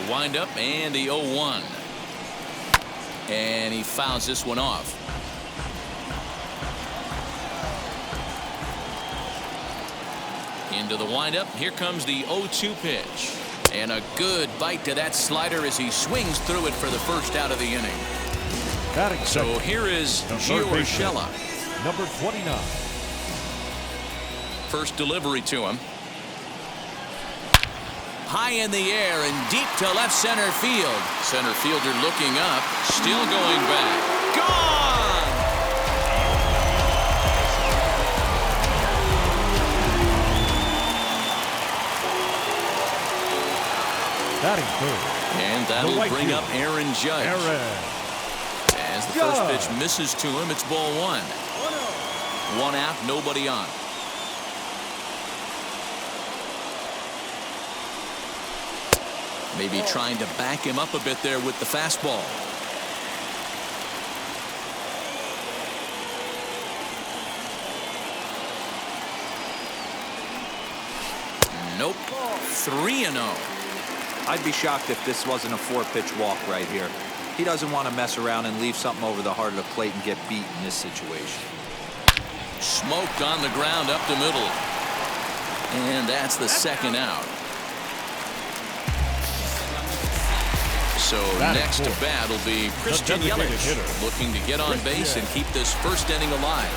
The windup and the 0-1. And he fouls this one off. Into the windup. Here comes the 0-2 pitch. And a good bite to that slider as he swings through it for the first out of the inning. So here is Gio Urshela. Number 29. First delivery to him. High in the air and deep to left center field. Center fielder looking up, still going back. Gone! Batting third. And that'll bring up Aaron Judge. As the first pitch misses to him, it's ball one. 1 out, nobody on. Maybe trying to back him up a bit there with the fastball. Nope. 3-0. I'd be shocked if this wasn't a 4-pitch walk right here. He doesn't want to mess around and leave something over the heart of the plate and get beat in this situation. Smoked on the ground up the middle. And that's the second out. So next to bat will be Christian Yelich, looking to get on base and keep this first inning alive.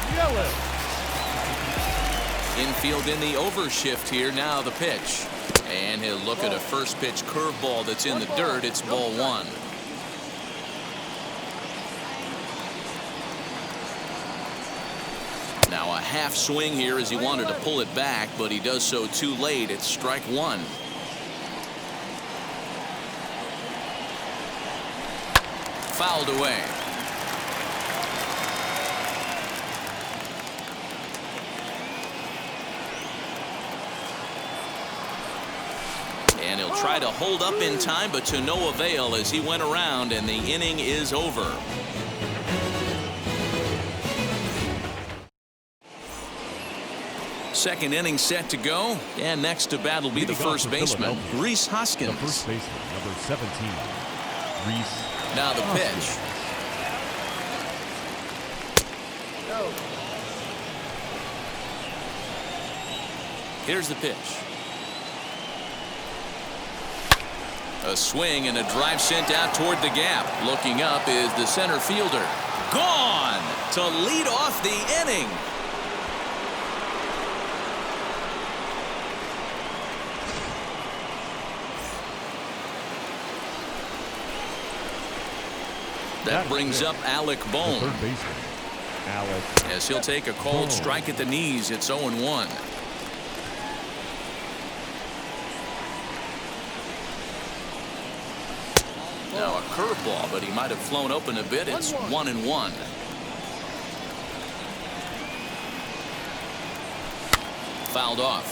Infield in the overshift here. Now the pitch. And he'll look at a first pitch curveball that's in the dirt. It's ball one. Now a half swing here as he wanted to pull it back, but he does so too late. It's strike one. Fouled away. And he'll try to hold up in time, but to no avail as he went around, and the inning is over. Second inning set to go, and next to bat will be the first baseman, Rhys Hoskins. The first baseman, number 17, Rhys. Now the pitch. Here's the pitch. A swing and a drive sent out toward the gap. Looking up is the center fielder. Gone to lead off the inning. That brings up Alec Bohm. Third baseman, Alec. As he'll take a cold strike at the knees. It's 0-1. Now a curveball, but he might have flown open a bit. It's 1-1. Fouled off.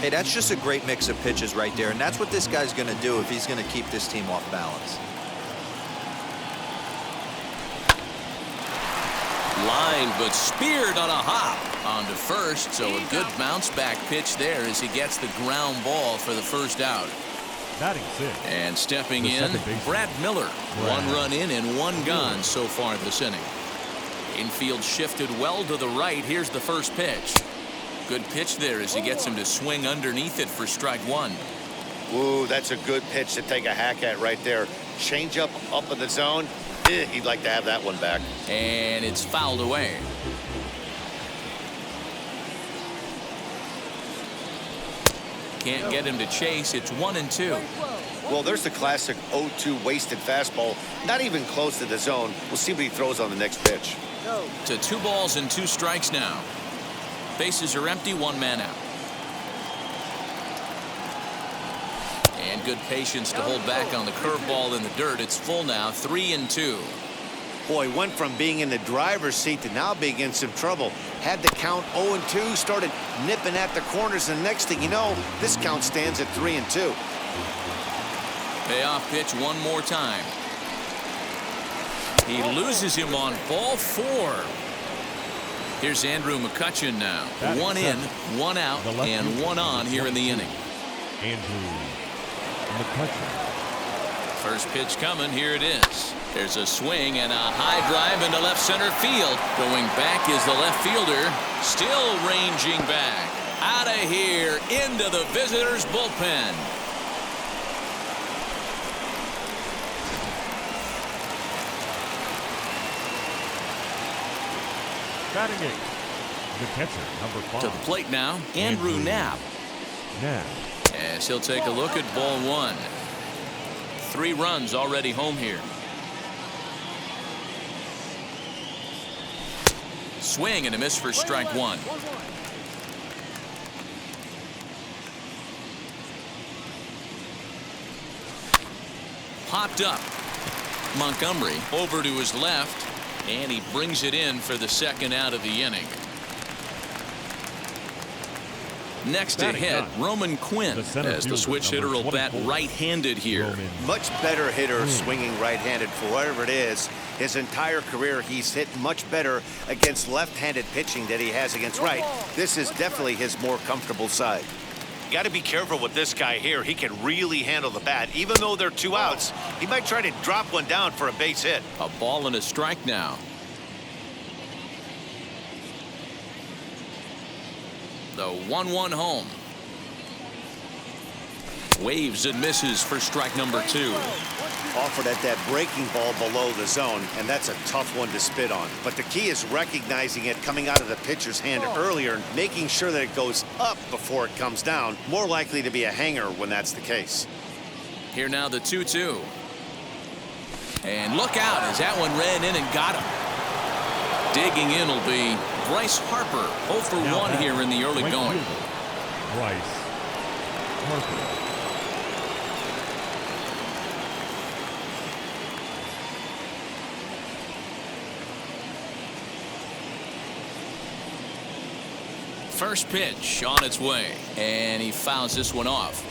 Hey, that's just a great mix of pitches right there, and that's what this guy's going to do if he's going to keep this team off balance. Line, but speared on a hop onto first, so a good bounce back pitch there as he gets the ground ball for the first out. Batting sixth. And stepping in, Brad Miller. 1 run in and 1 gone so far this inning. Infield shifted well to the right. Here's the first pitch. Good pitch there as he gets him to swing underneath it for strike one. Ooh, that's a good pitch to take a hack at right there. Change up in the zone. He'd like to have that one back. And it's fouled away. Can't get him to chase. It's 1-2. Well, there's the classic 0-2 wasted fastball. Not even close to the zone. We'll see what he throws on the next pitch. To 2 balls and 2 strikes now. Bases are empty. 1 man out. And good patience to hold back on the curveball in the dirt. It's full now. 3-2. Boy, went from being in the driver's seat to now being in some trouble. Had the count 0-2, started nipping at the corners, and next thing you know, this count stands at 3-2. Payoff pitch one more time. He loses him on ball 4. Here's Andrew McCutchen now. 1 in, 1 out, and 1 on here in the inning. Andrew McCutcheon. First pitch coming. Here it is. There's a swing and a high drive into left center field. Going back is the left fielder. Still ranging back. Out of here into the visitors' bullpen. Batting eighth, the catcher, number 5. To the plate now, Andrew Knapp. Knapp. As he'll take a look at ball 1. 3 runs already home here. Swing and a miss for strike 1. Popped up. Montgomery over to his left, and he brings it in for the second out of the inning. Next to hit, Roman Quinn, as the switch hitter will bat right-handed here. Much better hitter swinging right-handed for whatever it is. His entire career, he's hit much better against left-handed pitching than he has against right. This is definitely his more comfortable side. You got to be careful with this guy here. He can really handle the bat. Even though they're 2 outs, he might try to drop one down for a base hit. A ball and a strike now. The 1-1 home. Waves and misses for strike number 2. Offered at that breaking ball below the zone, and that's a tough one to spit on. But the key is recognizing it coming out of the pitcher's hand earlier and making sure that it goes up before it comes down. More likely to be a hanger when that's the case. Here now the 2-2. And look out as that one ran in and got him. Digging in will be Bryce Harper. 0 for 1 here in the early going. Bryce Harper. First pitch on its way, and he fouls this one off.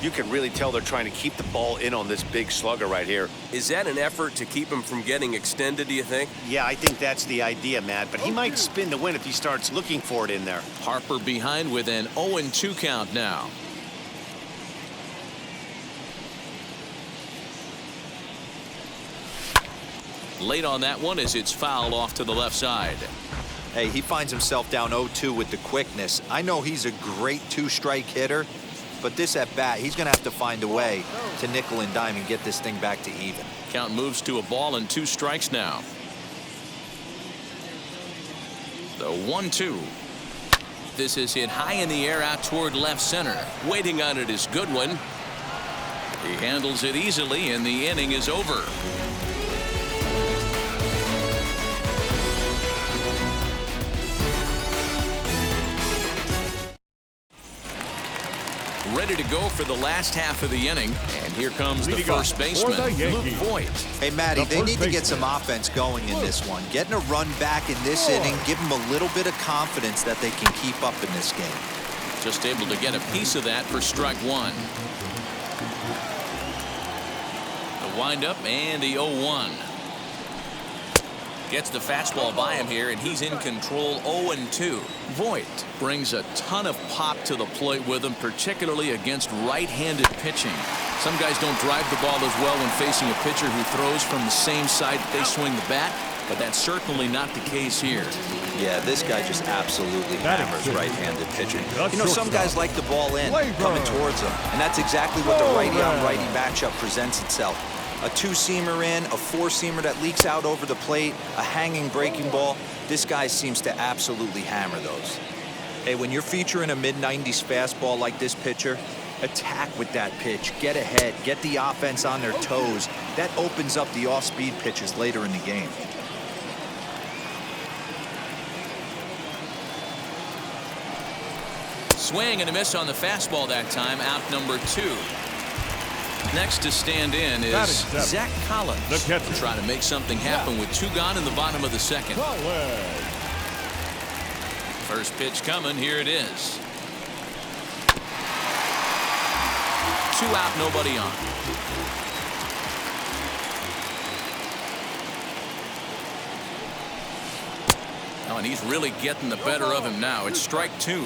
You can really tell they're trying to keep the ball in on this big slugger right here. Is that an effort to keep him from getting extended, do you think? Yeah, I think that's the idea, Matt, but he might spin the win if he starts looking for it in there. Harper behind with an 0-2 count now. Late on that one as it's fouled off to the left side. Hey, he finds himself down 0-2 with the quickness. I know he's a great 2-strike hitter, but this at bat, he's going to have to find a way to nickel and dime and get this thing back to even. Count moves to a ball and 2 strikes now. The 1-2. This is hit high in the air out toward left center. Waiting on it is Goodwin. He handles it easily, and the inning is over. Ready to go for the last half of the inning, and here comes the first baseman, Luke Voigt. Hey, Matty, they need to get some offense going in this one. Getting a run back in this inning, give them a little bit of confidence that they can keep up in this game. Just able to get a piece of that for strike 1. The windup and the 0-1. Gets the fastball by him here, and he's in control. 0-2. Voigt brings a ton of pop to the plate with him, particularly against right-handed pitching. Some guys don't drive the ball as well when facing a pitcher who throws from the same side that they swing the bat, but that's certainly not the case here. Yeah, this guy just absolutely hammers right-handed pitching. You know, some guys like the ball in, coming towards them, and that's exactly what the righty-on-righty matchup presents itself. A 2-seamer in, a 4-seamer that leaks out over the plate, a hanging breaking ball. This guy seems to absolutely hammer those. Hey, when you're featuring a mid-90s fastball like this pitcher, attack with that pitch, get ahead, get the offense on their toes. That opens up the off-speed pitches later in the game. Swing and a miss on the fastball that time, out number 2. Next to stand in is Zach Collins. Trying to make something happen with 2 gone in the bottom of the second. First pitch coming. Here it is. 2 out, nobody on. Oh, and he's really getting the better of him now. It's strike 2.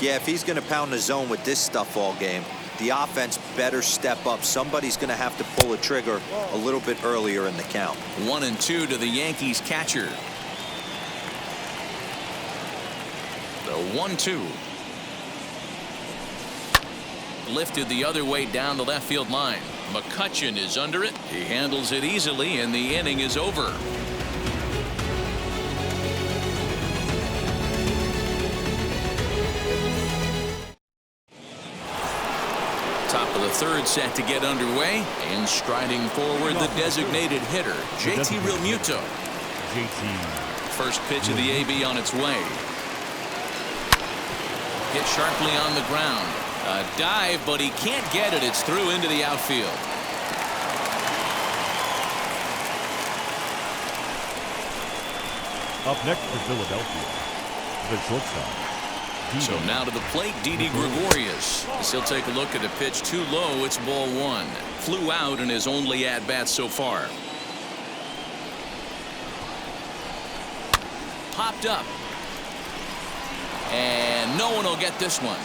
Yeah, if he's going to pound the zone with this stuff all game, the offense better step up. Somebody's going to have to pull a trigger a little bit earlier in the count. 1-2 to the Yankees catcher. The 1-2. Lifted the other way down the left field line. McCutchen is under it. He handles it easily, and the inning is over. Top of the third set to get underway, and striding forward the designated hitter, JT Realmuto. First pitch of the AB on its way. Hit sharply on the ground. A dive, but he can't get it. It's through into the outfield. Up next for Philadelphia, the shortstop. So now to the plate, Didi Gregorius. As he'll take a look at a pitch too low. It's ball one. Flew out in his only at-bat so far. Popped up. And no one will get this one.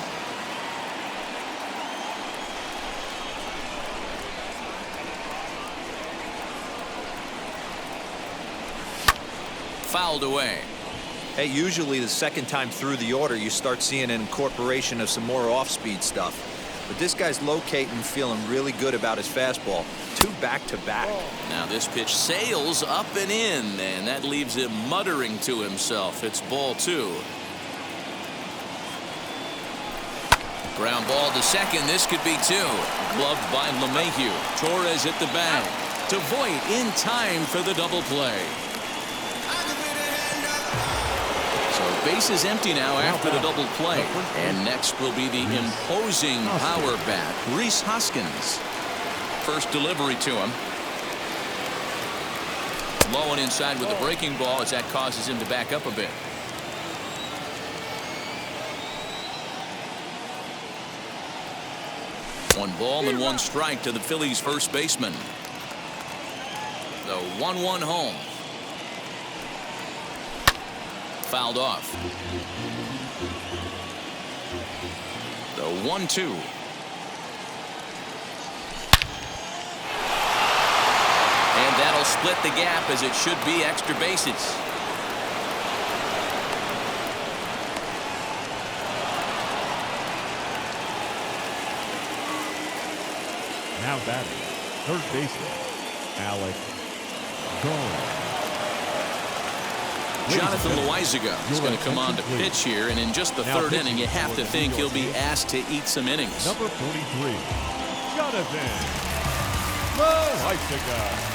Fouled away. Hey, usually the second time through the order, you start seeing an incorporation of some more off-speed stuff. But this guy's locating, feeling really good about his fastball. 2 back-to-back. Now this pitch sails up and in, and that leaves him muttering to himself. It's ball 2. Ground ball to second. This could be 2. Gloved by LeMahieu. Torres at the bag. To Voit in time for the double play. Base is empty now after the double play. And next will be the imposing power bat, Rhys Hoskins. First delivery to him. Low and inside with the breaking ball as that causes him to back up a bit. One ball and 1 strike to the Phillies' first baseman. The 1-1 home. Fouled off. The 1-2. And that'll split the gap as it should be extra bases. Now batting, third baseman, Alec Bohm. Jonathan NYYs7gm is going to come on to pitch here, and in just the third inning, you have to think he'll be asked to eat some innings. Number 43, Jonathan NYYs7gm.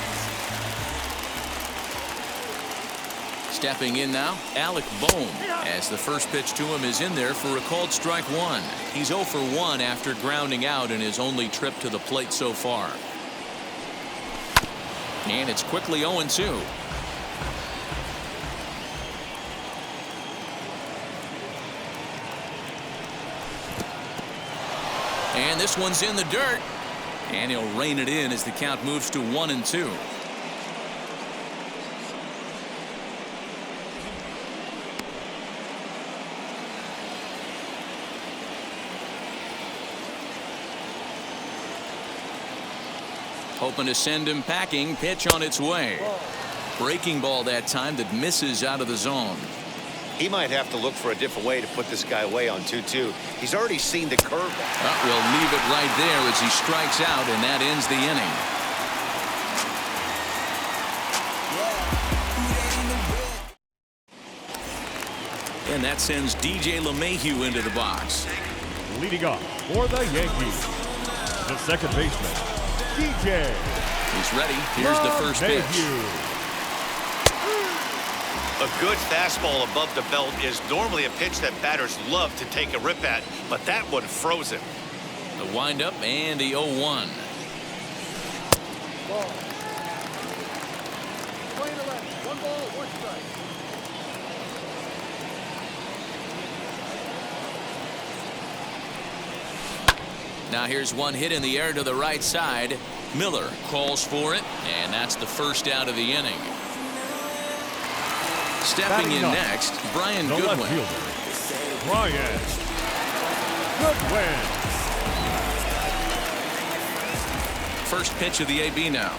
Stepping in now, Alec Bohm, as the first pitch to him is in there for a called strike 1. He's 0 for 1 after grounding out in his only trip to the plate so far. And it's quickly 0-2. And this one's in the dirt. And he'll rein it in as the count moves to 1-2. Hoping to send him packing. Pitch on its way. Breaking ball that time that misses out of the zone. He might have to look for a different way to put this guy away on 2-2. He's already seen the curve. We'll leave it right there as he strikes out, and that ends the inning. And that sends DJ LeMahieu into the box. Leading off for the Yankees, the second baseman, DJ. He's ready. Here's the first pitch. A good fastball above the belt is normally a pitch that batters love to take a rip at, but that one froze him. The windup and the 0-1. Now here's one hit in the air to the right side. Miller calls for it, and that's the first out of the inning. Stepping in next, Brian Goodwin. Brian Goodwin. first pitch of the AB now.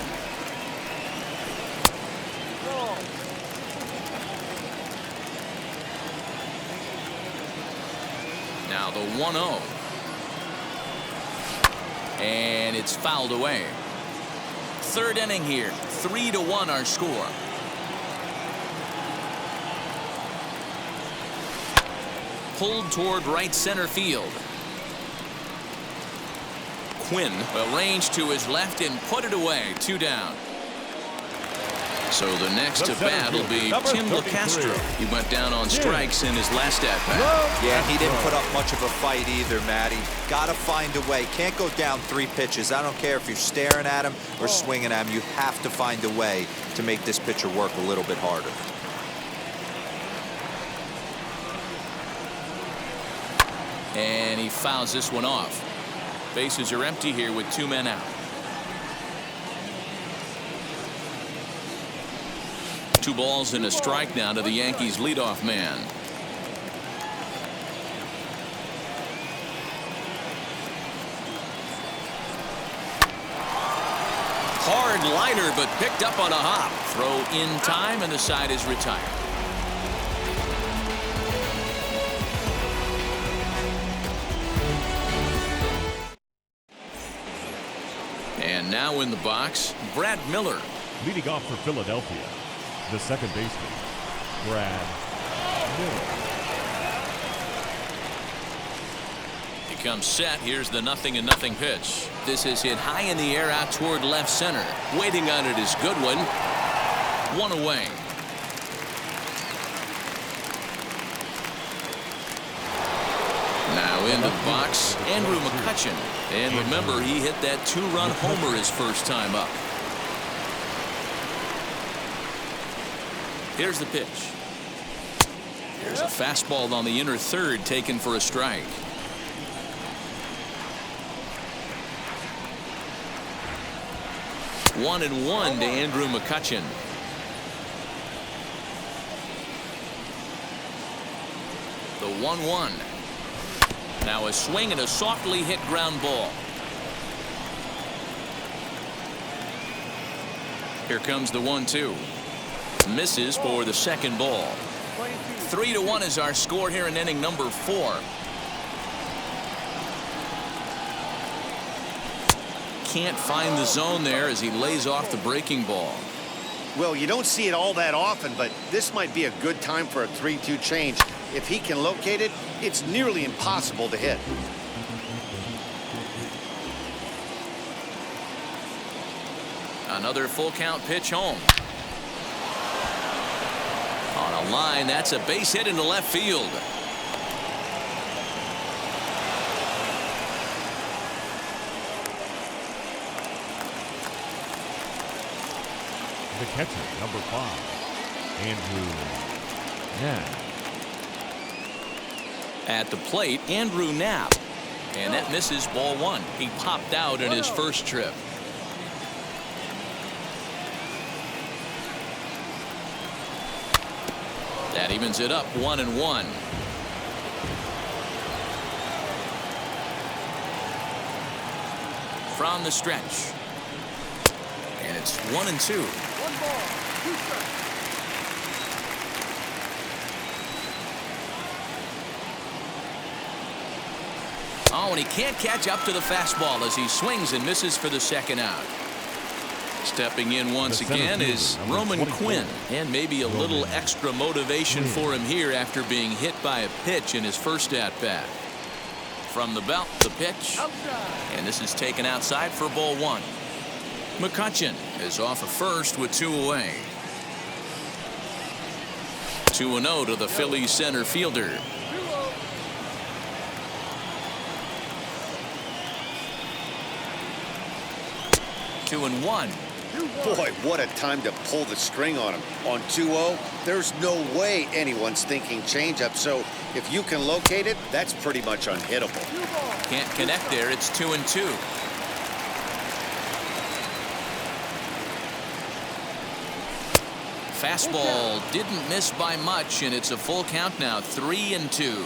Now the 1-0. And it's fouled away. Third inning here. 3-1 our score. Pulled toward right center field. Quinn arranged to his left and put it away. 2 down. So the next at bat will be Tim LaCastro. He went down on strikes in his last at bat. Yeah, he didn't put up much of a fight either, Matty. Got to find a way. Can't go down 3 pitches. I don't care if you're staring at him or swinging at him. You have to find a way to make this pitcher work a little bit harder. And he fouls this one off. Bases are empty here with 2 men out. 2 balls and a strike now to the Yankees leadoff man. Hard liner, but picked up on a hop. Throw in time, and the side is retired. And now in the box, Brad Miller. Leading off for Philadelphia, the second baseman, Brad Miller. He comes set. Here's the 0-0 pitch. This is hit high in the air out toward left center. Waiting on it is Goodwin. 1 away. Now into the box, Andrew McCutchen. And remember, he hit that 2-run homer his first time up. Here's the pitch. Here's a fastball on the inner third, taken for a strike. One and one to Andrew McCutchen. The 1-1. Now a swing and a softly hit ground ball. Here comes the 1-2. Misses for the second ball. 3-1 is our score here in inning number 4. Can't find the zone there as he lays off the breaking ball. Well, you don't see it all that often, but this might be a good time for a 3-2 change. If he can locate it, it's nearly impossible to hit. Another full count pitch home. On a line, that's a base hit into left field. The catcher, number 5, Andrew Knapp. At the plate, Andrew Knapp. And that misses ball 1. He popped out in his first trip. That evens it up 1-1. From the stretch. And it's 1-2. 1 ball, 2 strikes. Oh, and he can't catch up to the fastball as he swings and misses for the second out. Stepping in once again is Roman Quinn, and maybe a little extra motivation for him here after being hit by a pitch in his first at-bat. From the belt, the pitch, and this is taken outside for ball 1. McCutchen is off of first with 2 away. 2-0 to the Phillies center fielder. 2-1. Boy, what a time to pull the string on him. On 2-0, there's no way anyone's thinking changeup, so if you can locate it, that's pretty much unhittable. Can't connect there. It's 2-2. Fastball didn't miss by much, and it's a full count now. 3-2.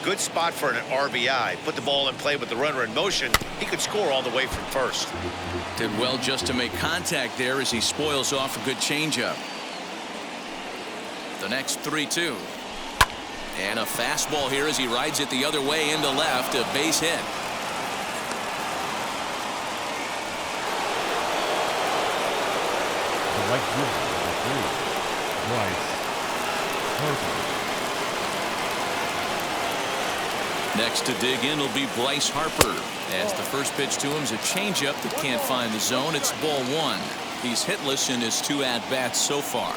Good spot for an RBI. Put the ball in play with the runner in motion. He could score all the way from first. Did well just to make contact there as he spoils off a good changeup. The next 3-2. And a fastball here as he rides it the other way into left. A base hit. The right fielder, Bryce Harper. Next to dig in will be Bryce Harper, as the first pitch to him is a changeup that can't find the zone. It's ball one. He's hitless in his 2 at-bats so far.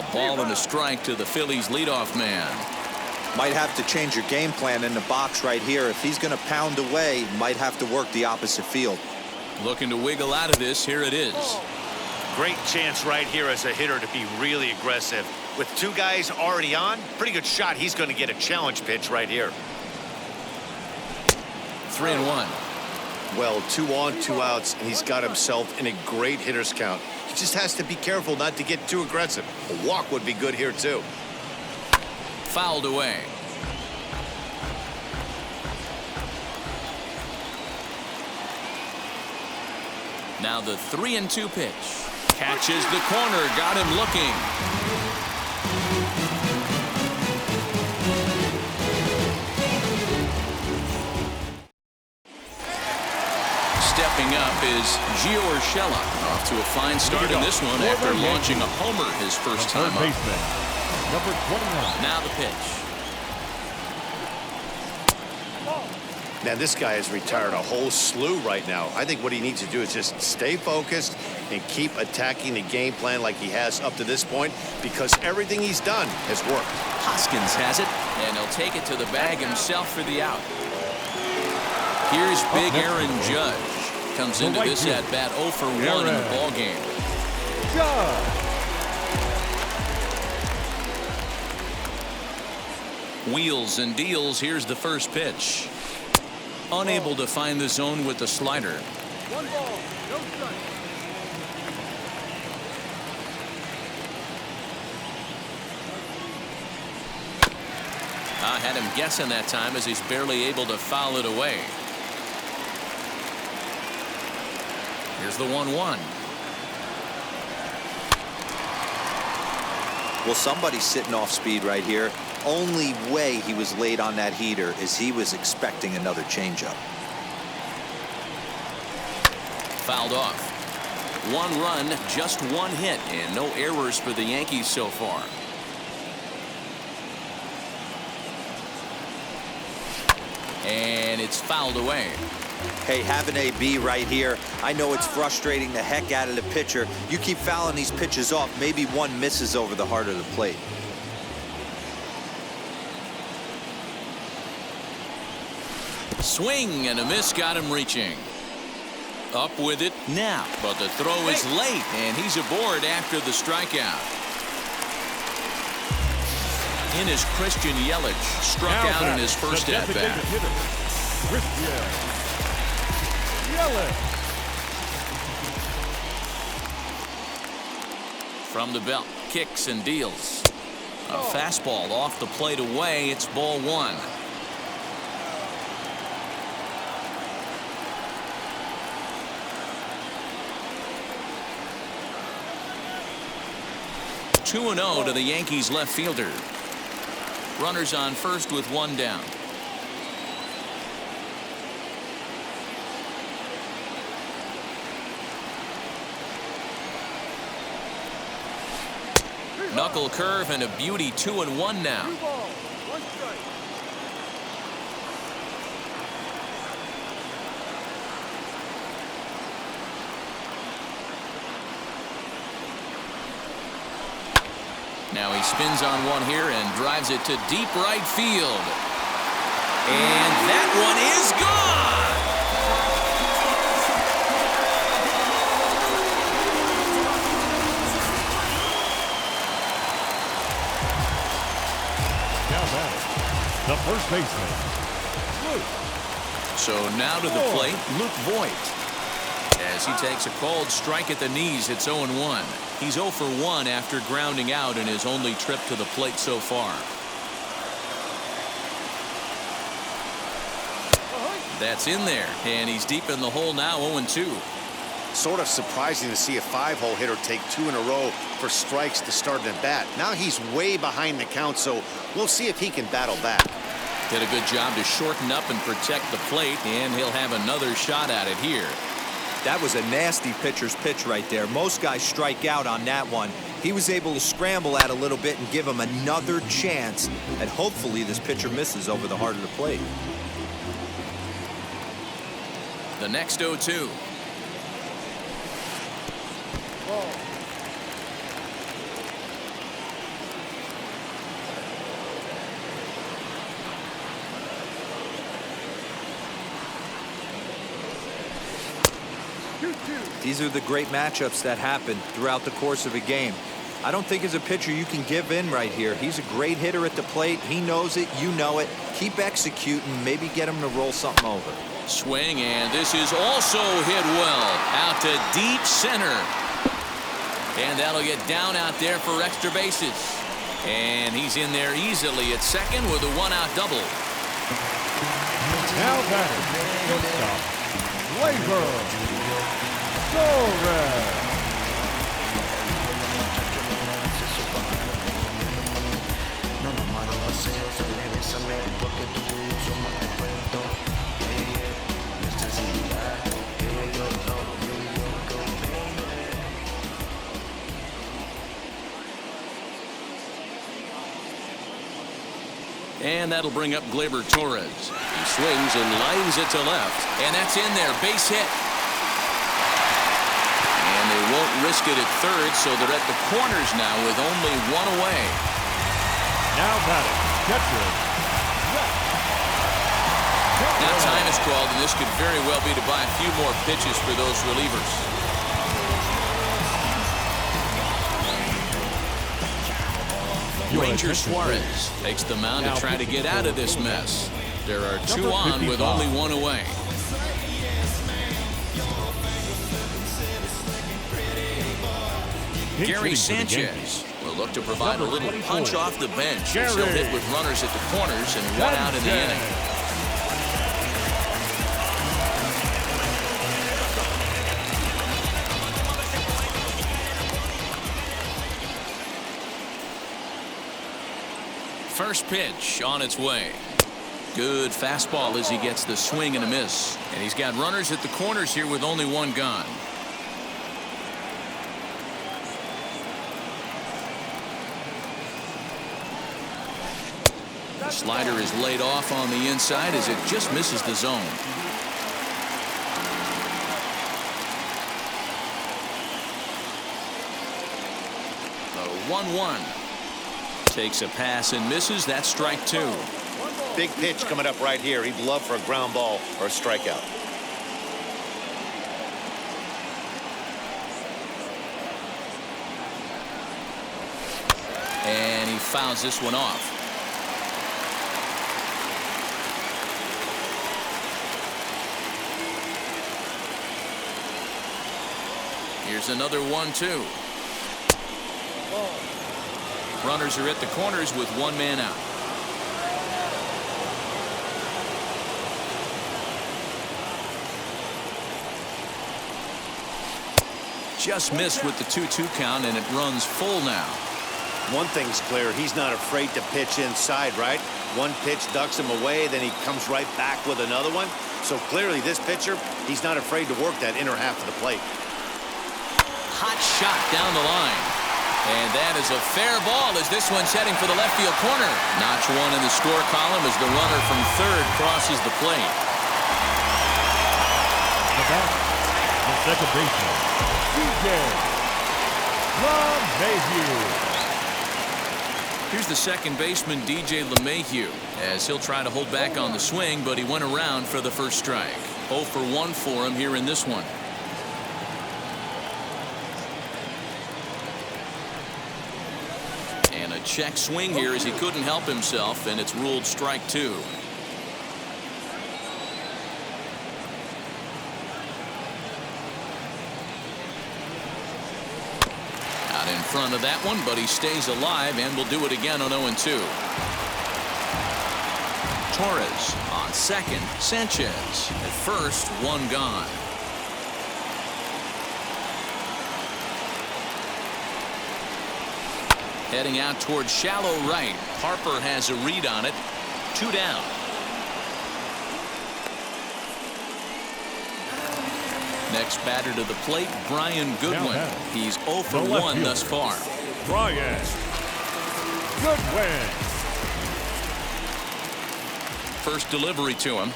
A ball and a strike to the Phillies leadoff man. Might have to change your game plan in the box right here. If he's going to pound away, might have to work the opposite field. Looking to wiggle out of this. Here it is. Great chance right here as a hitter to be really aggressive. With 2 guys already on, pretty good shot. He's going to get a challenge pitch right here. 3-1. Well, 2 on, 2 outs, and he's got himself in a great hitter's count. He just has to be careful not to get too aggressive. A walk would be good here, too. Fouled away. Now the 3-2 pitch. Catches the corner. Got him looking. Stepping up is Gio Urshela. Off to a fine start in this one after launching a homer his first time up. Number 29. Now the pitch. Now, this guy has retired a whole slew right now. I think what he needs to do is just stay focused and keep attacking the game plan like he has up to this point, because everything he's done has worked. Hoskins has it, and he'll take it to the bag himself for the out. Here's big Aaron Judge. Comes into this at-bat 0 for 1 in the ballgame. Wheels and deals. Here's the first pitch. Unable to find the zone with the slider. 1 ball, no strike. I had him guessing that time as he's barely able to foul it away. Here's the 1-1. Well, somebody's sitting off speed right here. Only way he was late on that heater is he was expecting another changeup. Fouled off. 1 run, just 1 hit, and no errors for the Yankees so far. And it's fouled away. Hey, have an AB right here. I know it's frustrating the heck out of the pitcher. You keep fouling these pitches off, maybe one misses over the heart of the plate. Swing and a miss got him reaching. Up with it now, but the throw is late, and he's aboard after the strikeout. In is Christian Yelich, struck out in his first at-bat. Christian Yelich. From the belt, kicks and deals. A fastball off the plate away. It's ball 1. Two and 0 to the Yankees left fielder. Runners on first with 1 down. Knuckle curve and a beauty. 2-1 now. 2 balls, 1 strike. Now he spins on one here and drives it to deep right field. And that one is gone. Now batting, the first baseman, Luke. So now to the plate, Luke Voigt. As he takes a called strike at the knees, it's 0-1. He's 0 for 1 after grounding out in his only trip to the plate so far. That's in there, and he's deep in the hole now, 0-2. Sort of surprising to see a 5-hole hitter take 2 in a row for strikes to start an at bat. Now he's way behind the count, so we'll see if he can battle back. Did a good job to shorten up and protect the plate, and he'll have another shot at it here. That was a nasty pitcher's pitch right there. Most guys strike out on that one. He was able to scramble at a little bit and give him another chance, and hopefully this pitcher misses over the heart of the plate. The next 0-2. These are the great matchups that happen throughout the course of a game. I don't think as a pitcher you can give in right here. He's a great hitter at the plate. He knows it. You know it. Keep executing. Maybe get him to roll something over. Swing, and this is also hit well out to deep center. And that'll get down out there for extra bases. And he's in there easily at second with a 1-out double. Now batting, shortstop, Gleyber Torres. And that'll bring up Gleyber Torres. He swings and lines it to left. And that's in there. Base hit. And they won't risk it at third, so they're at the corners now with only 1 away. Now batting, catcher. Now time is called, and this could very well be to buy a few more pitches for those relievers. Ranger Suarez takes the mound to try to get out of this mess. There are 2 on with only 1 away. Gary Sanchez will look to provide a little punch off the bench as he'll hit with runners at the corners and 1 out in the inning. First pitch on its way. Good fastball as he gets the swing and a miss. And he's got runners at the corners here with only 1 gone. The slider is laid off on the inside as it just misses the zone. The 1-1. Takes a pass and misses. That's strike 2. Big pitch coming up right here. He'd love for a ground ball or a strikeout. And he fouls this one off. Here's another 1-2. Runners are at the corners with 1 man out. Just missed with the 2-2 count, and it runs full now. One thing's clear, he's not afraid to pitch inside, right? One pitch ducks him away, then he comes right back with another one. So clearly this pitcher, he's not afraid to work that inner half of the plate. Hot shot down the line. And that is a fair ball as this one's heading for the left field corner. Notch 1 in the score column as the runner from third crosses the plate. The second baseman, DJ LeMahieu. Here's the second baseman, DJ LeMahieu, as he'll try to hold back on the swing, but he went around for the first strike. 0 for 1 for him here in this one. Check swing here as he couldn't help himself, and it's ruled strike 2. Out in front of that one, but he stays alive and will do it again on 0-2. Torres on On second, Sanchez. At first, one gone. Heading out towards shallow right. Harper has a read on it. 2 down. Next batter to the plate, Brian Goodwin. He's 0 for 1 thus far. Brian Goodwin. First delivery to him.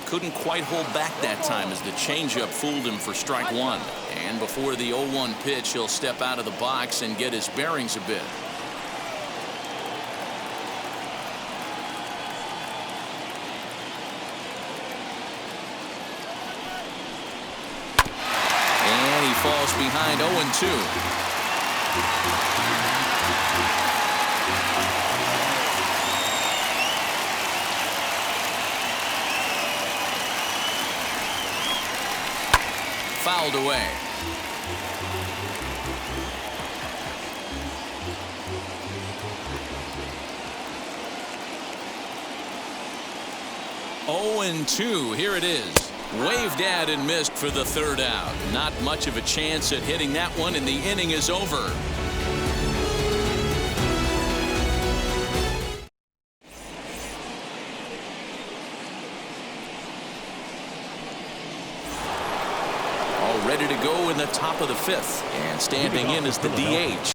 Couldn't quite hold back that time as the changeup fooled him for strike 1. And before the 0-1 pitch, he'll step out of the box and get his bearings a bit. And he falls behind 0-2. Fouled away. Oh, and 2. Here it is. Waved at and missed for the 3rd out. Not much of a chance at hitting that one, and the inning is over. Ready to go in the top of the 5th, and standing in is the DH.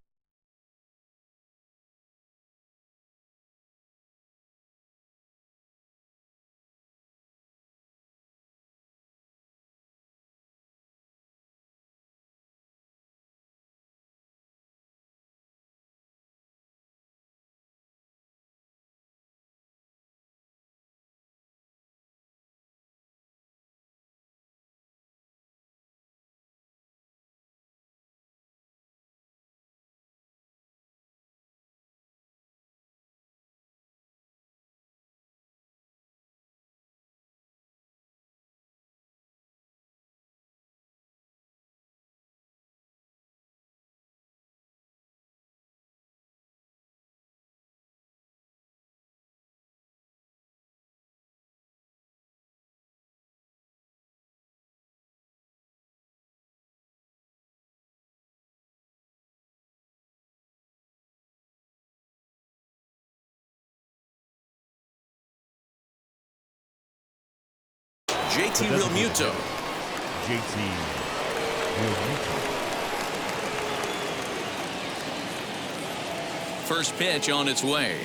JT Realmuto. JT Realmuto. First pitch on its way.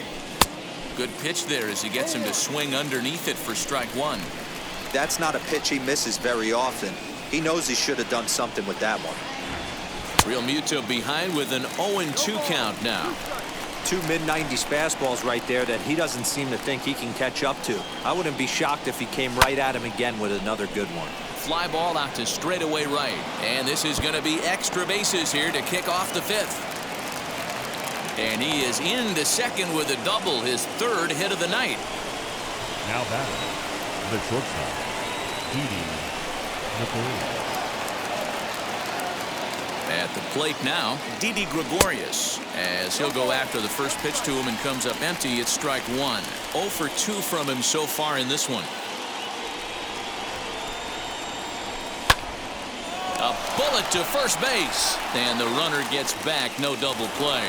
Good pitch there as he gets him to swing underneath it for strike 1. That's not a pitch he misses very often. He knows he should have done something with that one. Realmuto behind with an 0-2 count now. 2 mid-90s fastballs right there that he doesn't seem to think he can catch up to. I wouldn't be shocked if he came right at him again with another good one. Fly ball out to straightaway right. And this is going to be extra bases here to kick off the 5th. And he is into second with a double, his 3rd hit of the night. Now batting, the shortstop, Didi Gregorius. At the plate now, Didi Gregorius, as he'll go after the first pitch to him and comes up empty. It's strike 1. 0 for 2 from him so far in this one. A bullet to first base, and the runner gets back. No double play.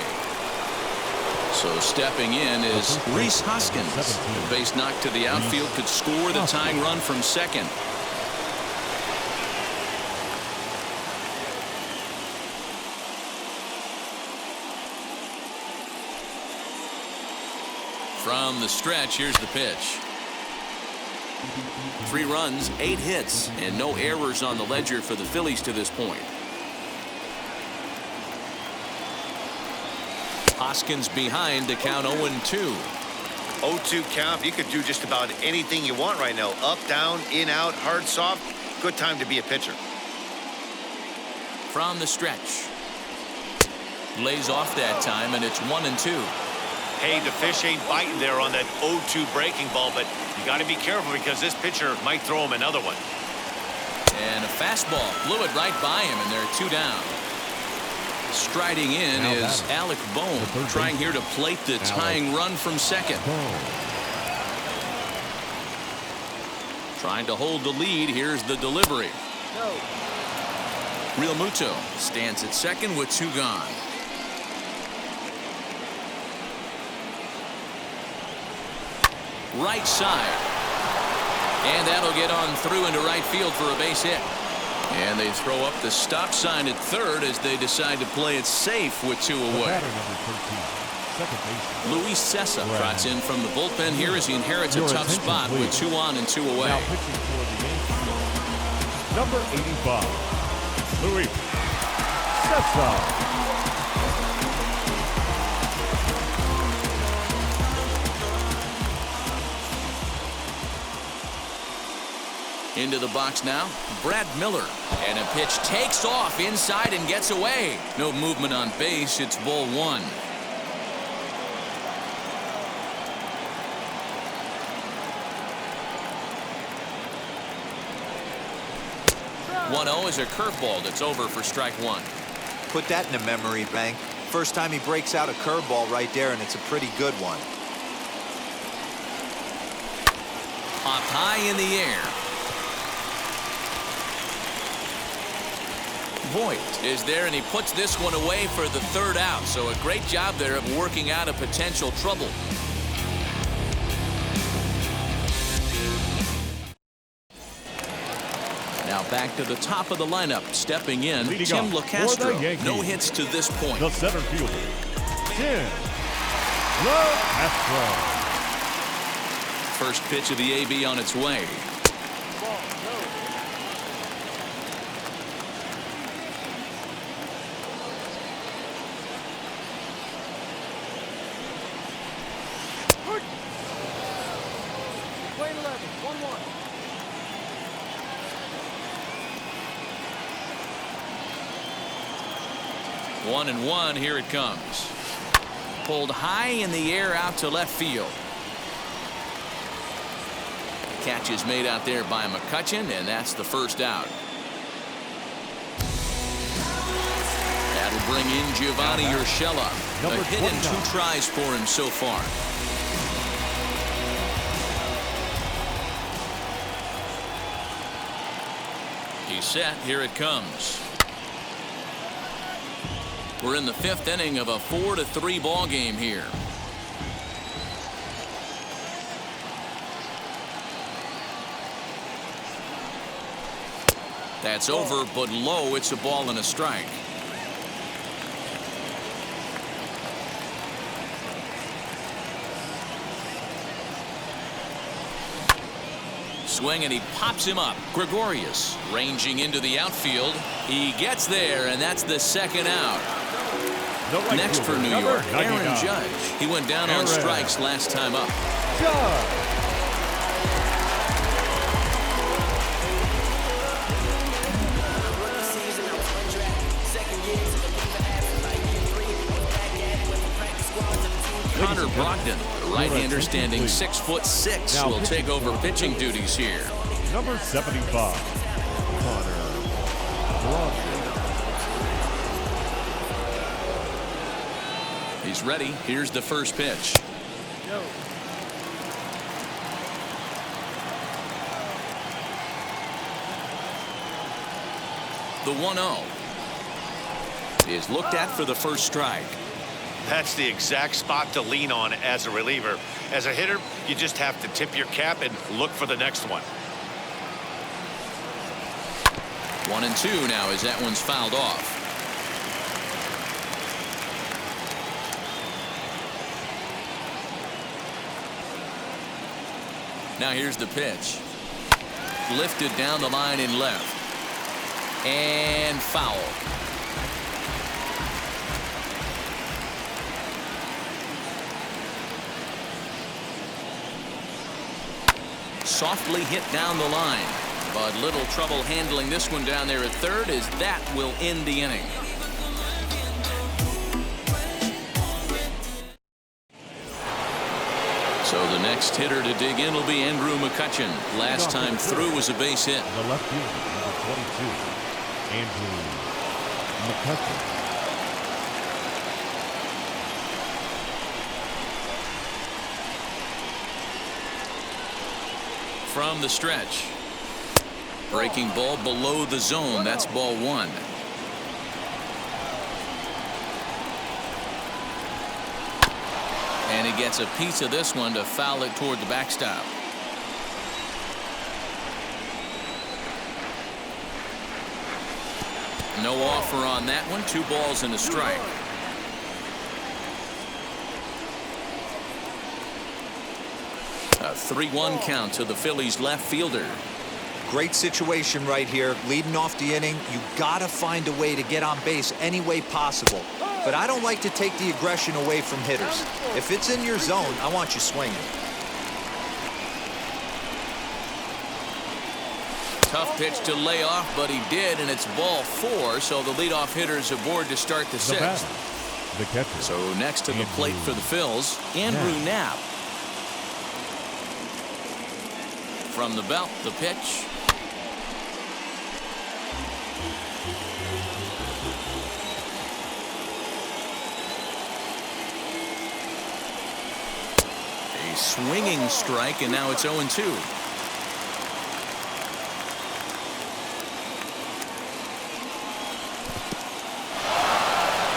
So stepping in is Rhys Hoskins. The base knock to the outfield could score the tying run from second. From the stretch, here's the pitch. 3 runs, 8 hits, and no errors on the ledger for the Phillies to this point. Hoskins behind to count 0-2. 0-2 count. You could do just about anything you want right now. Up, down, in, out, hard, soft. Good time to be a pitcher. From the stretch. Lays off that time, and it's 1-2. Hey, the fish ain't biting there on that 0-2 breaking ball, but you got to be careful because this pitcher might throw him another one. And a fastball blew it right by him, and they're 2 down. Striding in is Alec Bohm, trying here to plate the tying run from second. Trying to hold the lead. Here's the delivery. No. Real Muto stands at second with 2 gone. Right side. And that'll get on through into right field for a base hit. And they throw up the stop sign at third as they decide to play it safe with 2 away. Luis Cessa trots in from the bullpen here as he inherits a tough spot with 2 on and 2 away. Now pitching for the Yankees, number 85, Luis Cessa. Into the box now, Brad Miller. And a pitch takes off inside and gets away. No movement on base. It's ball 1. 1-0 is a curveball that's over for strike 1. Put that in a memory bank. First time he breaks out a curveball right there, and it's a pretty good one. Up high in the air. Voigt is there, and he puts this one away for the 3rd out. So a great job there of working out a potential trouble. Now back to the top of the lineup. Stepping in, Leading Tim off for the LeCastro. Yankees, No hits to this point. the center fielder, Tim LeCastro. First pitch of the AB on its way. Ball. No. Lane 11. 1-1. One and one. Here it comes. Pulled high in the air out to left field. Catch is made out there by McCutchen, and that's the 1st out. That'll bring in Giovanni Urshela. A hit and 2 tries for him so far. He's set. Here it comes. We're in the 5th inning of a 4-3 ball game here. That's over, but low. It's a ball and a strike. Swing, and he pops him up. Gregorius ranging into the outfield. He gets there, and that's the 2nd out. Next for New York, Aaron Judge. He went down on strikes last time up. Judge. Connor Brogdon, the right-hander standing 6'6", will take over pitching duties here. Number 75, Connor Brogdon. He's ready. Here's the first pitch. No. The 1-0 is looked at for the first strike. That's the exact spot to lean on as a reliever. As a hitter, you just have to tip your cap and look for the next one. 1-2 now as that one's fouled off. Now here's the pitch. Lifted down the line in left. And foul. Softly hit down the line, but little trouble handling this one down there at third, as that will end the inning. So the next hitter to dig in will be Andrew McCutchen. Last time through was a base hit. The left fielder, number 22, Andrew McCutchen. from the stretch. Breaking ball below the zone. That's ball one. And he gets a piece of this one to foul it toward the backstop. No offer on that one. 2 balls and a strike. A 3-1 count to the Phillies left fielder. Great situation right here. Leading off the inning, you gotta find a way to get on base any way possible. But I don't like to take the aggression away from hitters. If it's in your zone, I want you swinging. Tough pitch to lay off, but he did, and it's ball 4, so the leadoff hitter's aboard to start the 6th. The catcher. So next to the plate for the Phils, Andrew Knapp. From the belt, the pitch. A swinging strike, and now it's 0-2.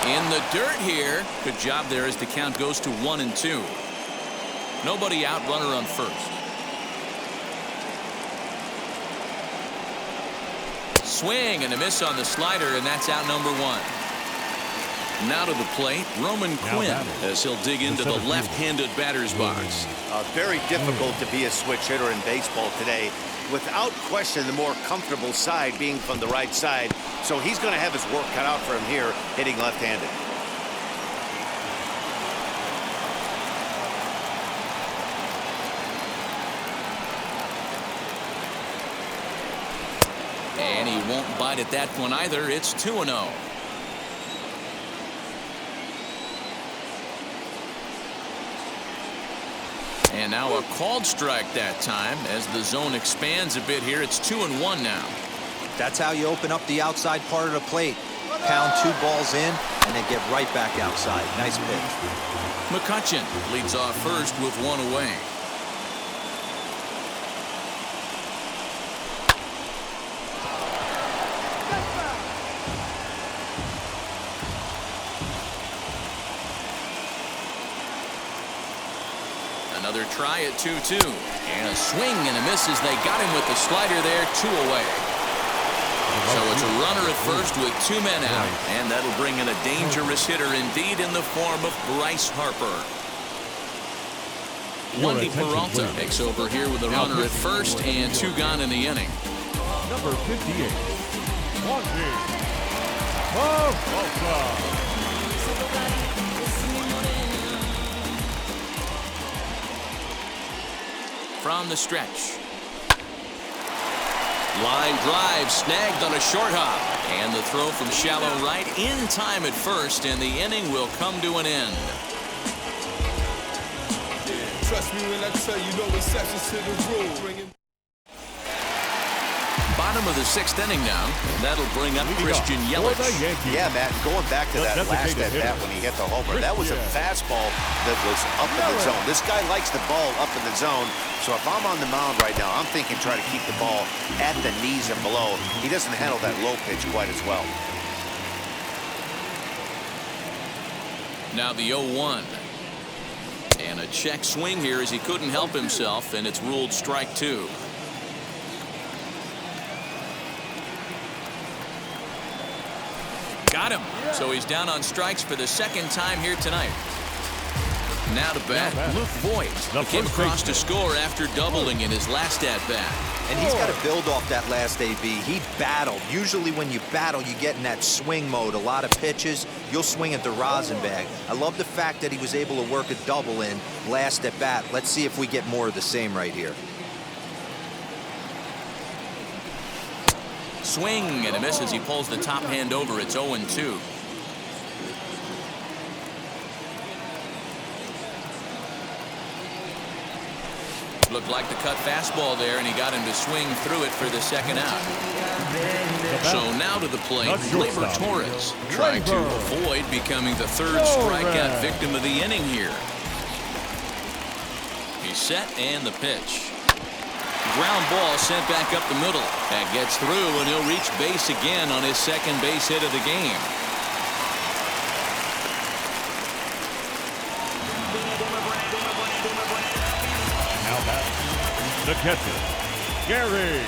In the dirt here. Good job there as the count goes to 1-2. Nobody out, runner on first. Swing and a miss on the slider, and that's out number 1. Now to the plate, Roman Quinn, as he'll dig into the left-handed batter's box. Very difficult to be a switch hitter in baseball today. Without question, the more comfortable side being from the right side. So he's going to have his work cut out for him here, hitting left-handed. And he won't bite at that one either. It's 2-0. And now a called strike that time as the zone expands a bit here. It's 2-1 now. That's how you open up the outside part of the plate. Pound 2 balls in and then get right back outside. Nice pitch. McCutchen leads off first with 1 away. Another try at 2-2. And a swing and a miss as they got him with the slider there. 2 away. So it's a runner at first with 2 men out. And that'll bring in a dangerous hitter indeed in the form of Bryce Harper. Wandy Peralta takes over here with a runner at first and 2 gone in the inning. Number 58, Wandy Peralta. From the stretch. Line drive snagged on a short hop. And the throw from shallow right in time at first, and the inning will come to an end. Trust me when I tell you, no exceptions to the rule. Bottom of the 6th inning now. And that'll bring up Christian Yelich. Yeah, Matt, going back to that last at bat when he hit the homer, that was a fastball that was up in the zone. This guy likes the ball up in the zone, so if I'm on the mound right now, I'm thinking try to keep the ball at the knees and below. He doesn't handle that low pitch quite as well. Now the 0-1. And a check swing here as he couldn't help himself, and it's ruled strike 2. Got him. So he's down on strikes for the 2nd time here tonight. Now to bat, Luke Voigt. He came across to score after doubling in his last at-bat. And he's got to build off that last AB. He battled. Usually when you battle, you get in that swing mode. A lot of pitches, you'll swing at the rosin bag. I love the fact that he was able to work a double in last at bat. Let's see if we get more of the same right here. Swing and a miss as he pulls the top hand over. It's 0-2. Looked like the cut fastball there, and he got him to swing through it for the 2nd out. So now to the plate, Gleyber Torres, trying to avoid becoming the 3rd strikeout victim of the inning here. He's set, and the pitch. ground ball sent back up the middle. That gets through, and he'll reach base again on his second base hit of the game. Now back, the catcher, Gary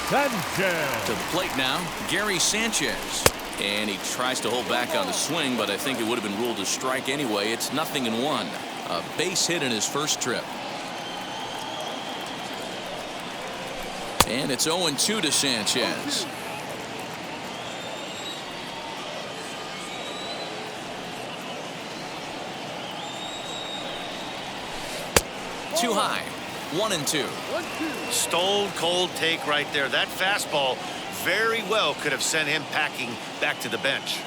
Sanchez. To the plate now, Gary Sanchez. And he tries to hold back on the swing, but I think it would have been ruled a strike anyway. It's 0-1. A base hit in his first trip. And it's 0-2 to Sanchez. Too high. 1-2. Stone cold take right there. That fastball very well could have sent him packing back to the bench.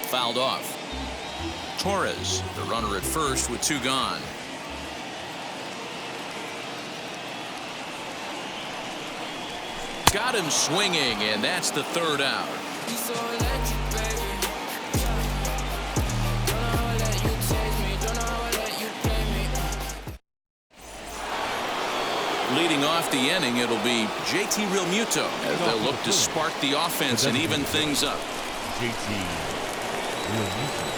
Fouled off. Torres, the runner at first with 2 gone. Got him swinging, and that's the 3rd out. Leading off the inning, it'll be JT Realmuto as they'll look to spark the offense and even things up. JT Realmuto.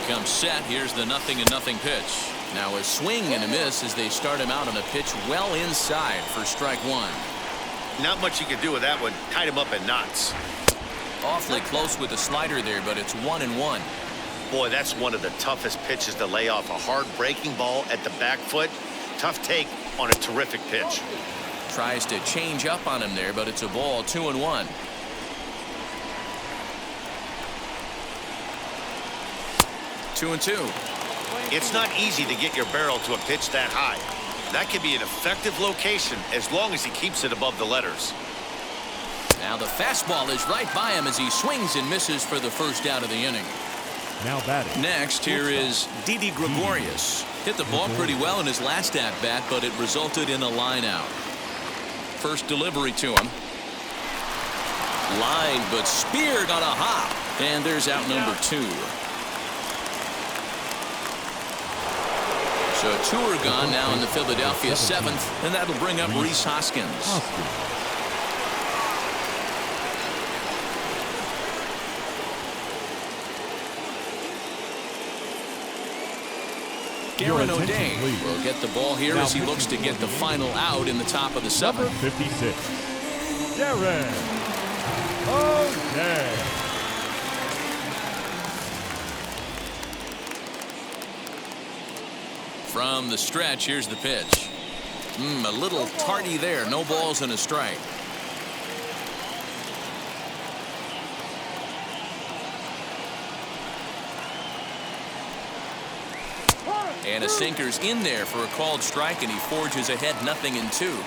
Becomes set. Here's the 0-0 pitch. Now a swing and a miss as they start him out on a pitch well inside for strike 1. Not much you can do with that one. Tied him up in knots. Awfully close with the slider there, but it's 1-1. Boy, that's one of the toughest pitches to lay off. A hard breaking ball at the back foot. Tough take on a terrific pitch. Tries to change up on him there, but it's a ball. 2-1. Two and two. It's not easy to get your barrel to a pitch that high. That can be an effective location as long as he keeps it above the letters. Now the fastball is right by him as he swings and misses for the first out of the inning. Now batting. Next, here is Didi Gregorius. Hit the ball pretty well in his last at-bat, but it resulted in a line out. First delivery to him. Line, but speared on a hop. And there's out number 2. So 2 are gone now in the Philadelphia 7th, and that'll bring up Rhys Hoskins. Garen O'Day will get the ball here as he looks to get the final out in the top of the 7th. Number 56, Garen O'Day. From the stretch, here's the pitch. A little tardy there. No balls and a strike. And a sinker's in there for a called strike, and he forges ahead 0-2.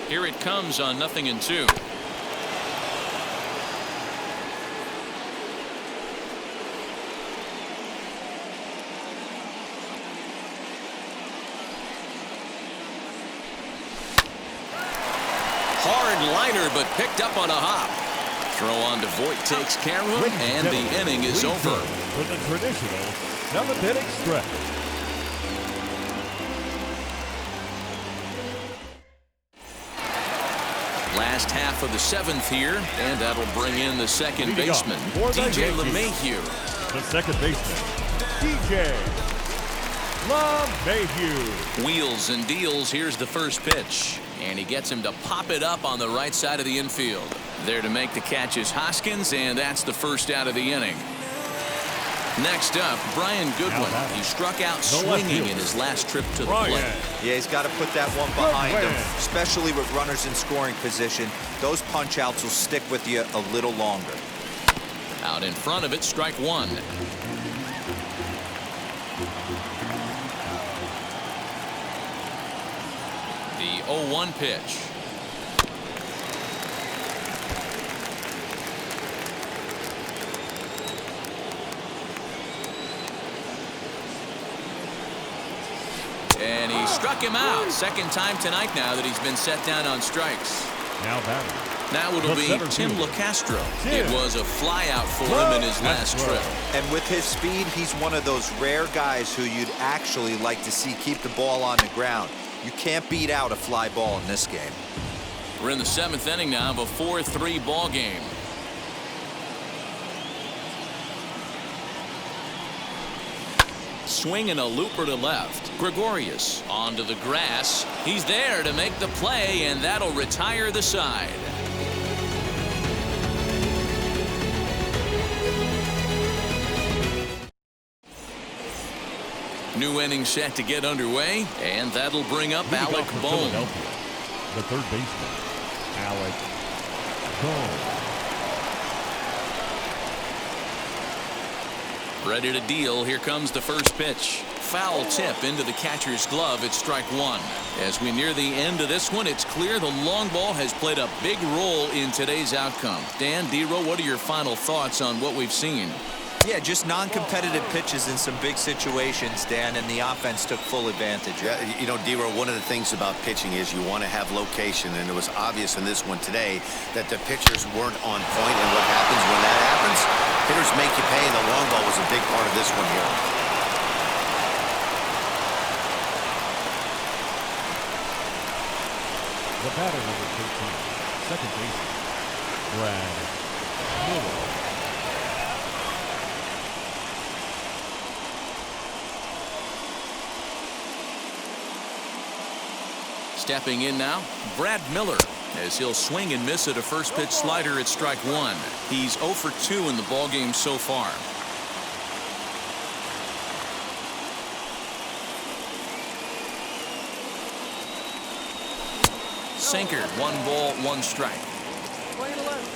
Here it comes on 0-2. Hard liner, but picked up on a hop. Throw on to Voit takes care of him, and the inning is over. With the traditional 7th-inning stretch. Last half of the 7th here, and that'll bring in the second baseman, DJ LeMahieu. The second baseman, DJ LeMahieu. Wheels and deals. Here's the first pitch. And he gets him to pop it up on the right side of the infield. There to make the catch is Hoskins, and that's the first out of the inning. Next up, Brian Goodwin. He struck out swinging in his last trip to the plate. Yeah, he's got to put that one behind him, especially with runners in scoring position. Those punch-outs will stick with you a little longer. Out in front of it, strike 1. The 0-1 pitch. And he struck him out. Second time tonight now that he's been set down on strikes. Now batting, Now it'll be Tim LeCastro. It was a flyout for him in his last trip. And with his speed, he's one of those rare guys who you'd actually like to see keep the ball on the ground. You can't beat out a fly ball in this game. We're in the 7th inning now of a 4-3 ball game. Swinging a looper to left. Gregorius onto the grass. He's there to make the play, and that'll retire the side. New inning set to get underway, and that'll bring up Alec Bohm. The third baseman, Alec Bohm. Ready to deal. Here comes the first pitch. Foul tip into the catcher's glove. It's strike one. As we near the end of this one, it's clear the long ball has played a big role in today's outcome. Dan, D-Row, what are your final thoughts on what we've seen? Yeah, just non-competitive pitches in some big situations, Dan, and the offense took full advantage. Yeah, you know, D-Row, one of the things about pitching is you want to have location, and it was obvious in this one today that the pitchers weren't on point, and what happens when that happens? Hitters make you pay, and the long ball was a big part of this one here. The batter, number 13, second baseman, Brad Miller. Stepping in now, Brad Miller, as he'll swing and miss at a first pitch slider at strike one. He's 0 for 2 in the ballgame so far. Sinker, 1 ball, 1 strike. Swing to left.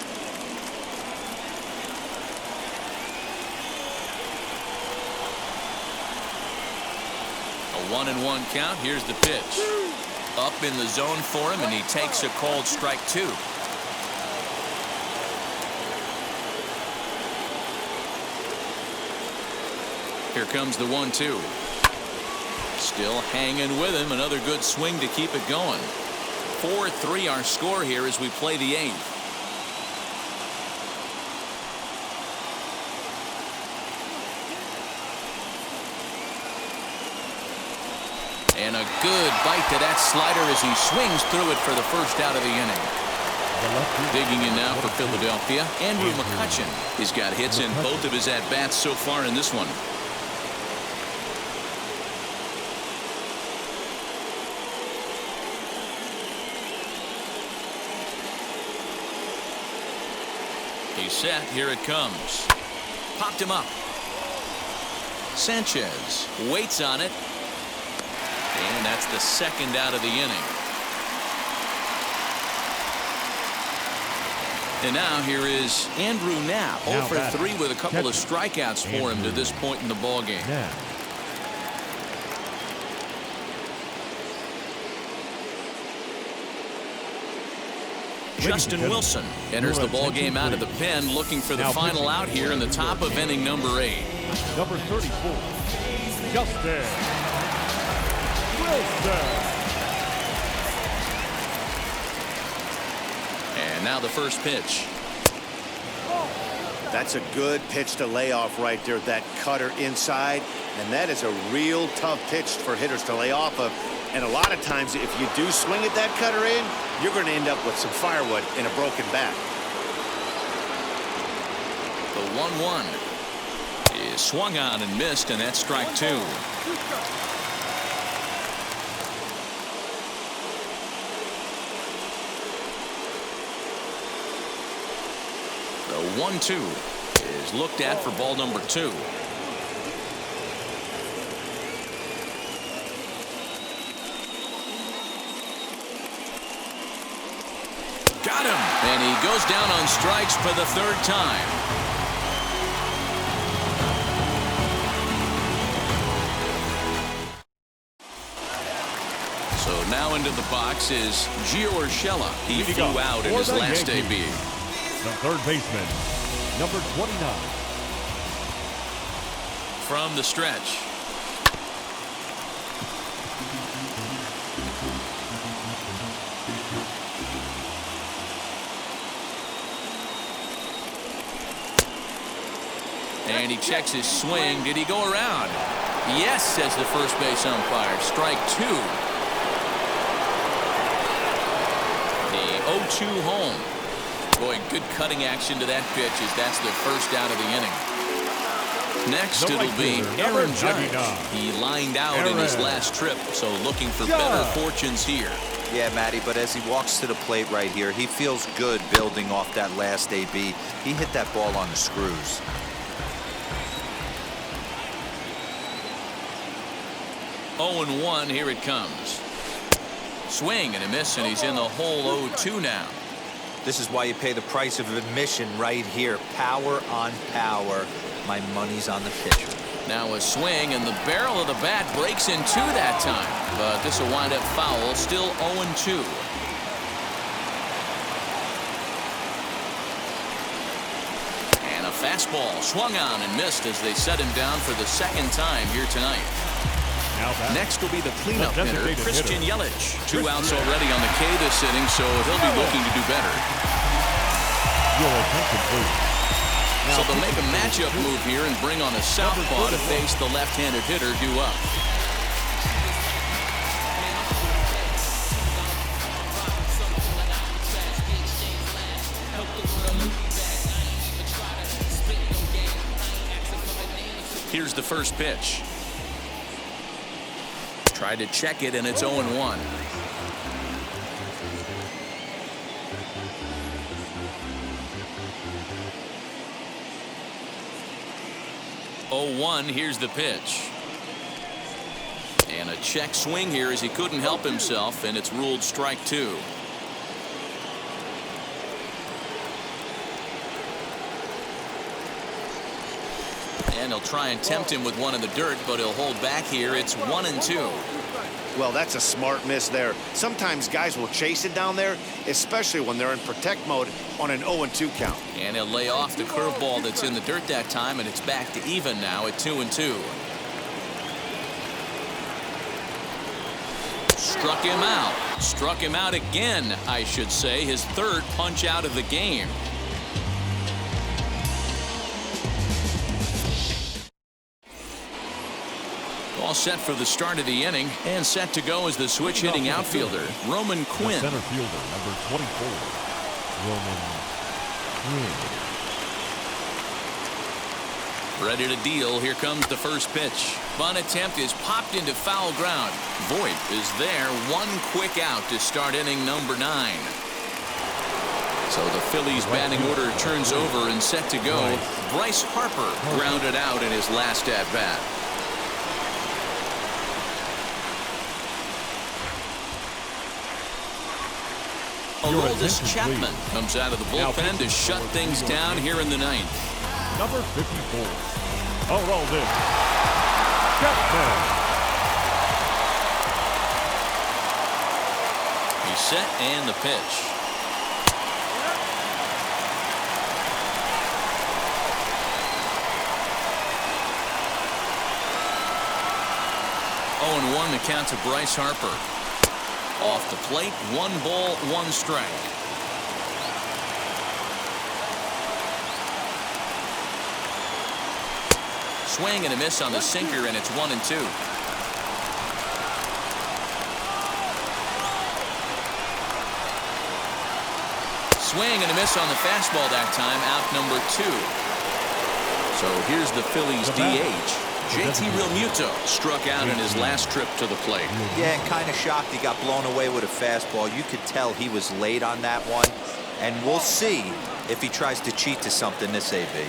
A 1-1 count. Here's the pitch. Up in the zone for him, and he takes a called strike 2. Here comes the 1-2. Still hanging with him. Another good swing to keep it going. 4-3 our score here as we play the 8th. And a good bite to that slider as he swings through it for the first out of the inning. Digging in now for Philadelphia, Andrew McCutchen. He's got hits in both of his at-bats so far in this one. He's set. Here it comes. Popped him up. Sanchez waits on it. And that's the second out of the inning. And now here is Andrew Knapp, 0 for 3 with a couple of strikeouts for him to this point in the ballgame. Justin Wilson enters the ballgame out of the pen, looking for the final out here in the top of inning number 8. Number 34, Justin Wilson. And now the first pitch. That's a good pitch to lay off right there, that cutter inside, and that is a real tough pitch for hitters to lay off of. And a lot of times, if you do swing at that cutter in, you're going to end up with some firewood in a broken bat. The 1-1 is swung on and missed, and that's strike 2. The 1-2 is looked at for ball number 2. Got him, and he goes down on strikes for the 3rd time. So now into the box is Gio Urshela. He flew out in his last debut. The third baseman, number 29. From the stretch. And he checks his swing. Did he go around? Yes, says the first base umpire. Strike two. The 0-2 home. Boy, good cutting action to that pitch as that's the first out of the inning. Next, it'll be Aaron Judge. He lined out in his last trip, so looking for better fortunes here. Yeah, Matty, but as he walks to the plate right here, he feels good building off that last AB. He hit that ball on the screws. Oh, 0-1, here it comes. Swing and a miss, and he's in the hole 0-2 now. This is why you pay the price of admission right here. Power on power. My money's on the pitcher. Now a swing, and the barrel of the bat breaks in two that time. But this will wind up foul, still 0-2. And a fastball swung on and missed as they set him down for the second time here tonight. Next will be the cleanup hitter, Christian Yelich. 2 outs already on the K this inning, so he'll be looking to do better. So they'll make a matchup move here and bring on a southpaw to face the left-handed hitter due up. Here's the first pitch. Tried to check it, and it's 0-1. 0-1, here's the pitch. And a check swing here as he couldn't help himself, and it's ruled strike two. And he'll try and tempt him with one in the dirt, but he'll hold back here. It's 1-2. Well, that's a smart miss there. Sometimes guys will chase it down there, especially when they're in protect mode on an 0-2 count. And he'll lay off the curveball that's in the dirt that time, and it's back to even now at 2-2. Struck him out. Struck him out again, I should say. His third punch out of the game. All set for the start of the inning, and set to go as the switch-hitting outfielder, Roman Quinn. Center fielder, number 24, Roman Quinn. Ready to deal. Here comes the first pitch. Bunt attempt is popped into foul ground. Voit is there. One quick out to start inning number 9. So the Phillies batting order turns over and set to go. Bryce Harper grounded out in his last at-bat. Aroldis Chapman comes out of the bullpen to shut things down here in the 9th. Number 54, Aroldis Chapman. He's set, and the pitch. Oh, and 1 the count to Bryce Harper. Off the plate, 1 ball, 1 strike. Swing and a miss on the sinker, and it's 1-2. Swing and a miss on the fastball that time, out number 2. So here's the Phillies DH. JT Realmuto struck out in his last trip to the plate. Yeah, and kind of shocked he got blown away with a fastball. You could tell he was late on that one. And we'll see if he tries to cheat to something this AB.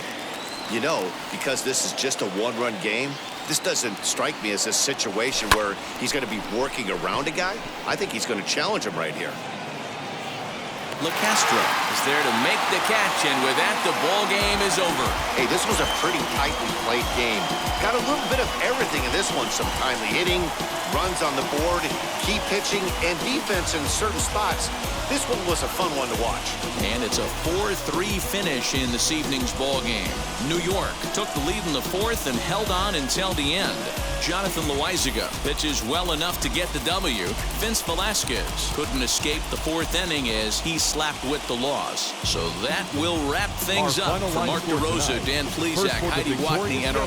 You know, because this is just a one-run game, this doesn't strike me as a situation where he's going to be working around a guy. I think he's going to challenge him right here. LeCastro is there to make the catch, and with that, the ball game is over. Hey, this was a pretty tightly played game. Got a little bit of everything in this one. Some timely hitting, runs on the board, key pitching, and defense in certain spots. This one was a fun one to watch. And it's a 4-3 finish in this evening's ball game. New York took the lead in the fourth and held on until the end. Jonathan Loaizaga pitches well enough to get the W. Vince Velasquez couldn't escape the fourth inning as he slapped with the loss. So that will wrap things up. For Mark DeRosa, Dan Plezak, Heidi Watney, and our